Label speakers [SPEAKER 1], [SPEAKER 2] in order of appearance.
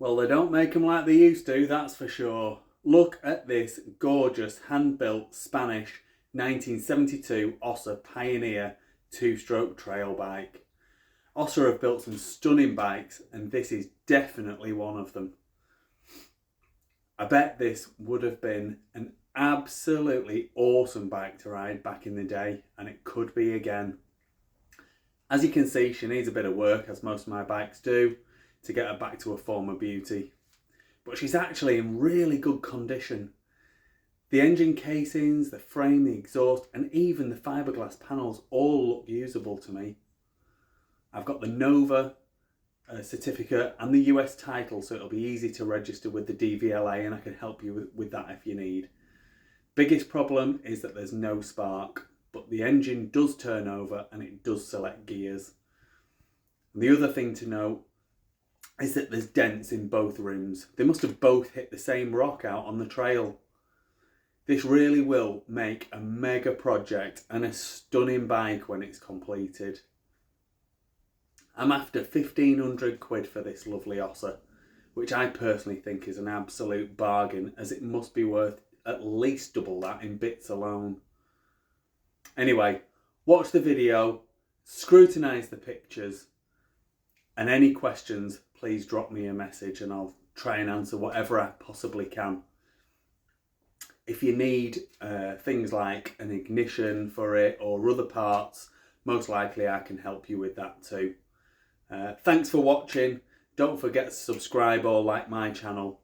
[SPEAKER 1] Well, they don't make them like they used to, that's for sure. Look at this gorgeous hand-built Spanish 1972 Ossa Pioneer two-stroke trail bike. Ossa have built some stunning bikes and this is definitely one of them. I bet this would have been an absolutely awesome bike to ride back in the day, and it could be again. As you can see, she needs a bit of work, as most of my bikes do, to get her back to a former beauty. But she's actually in really good condition. The engine casings, the frame, the exhaust, and even the fiberglass panels all look usable to me. I've got the Nova certificate and the US title, so it'll be easy to register with the DVLA, and I can help you with that if you need. Biggest problem is that there's no spark, but the engine does turn over and it does select gears. And the other thing to note is that there's dents in both rims. They must have both hit the same rock out on the trail. This really will make a mega project and a stunning bike when it's completed. I'm after 1,500 quid for this lovely Ossa, which I personally think is an absolute bargain, as it must be worth at least double that in bits alone. Anyway, watch the video, scrutinise the pictures, and any questions, please drop me a message and I'll try and answer whatever I possibly can. If you need things like an ignition for it or other parts, most likely I can help you with that too. Thanks for watching. Don't forget to subscribe or like my channel.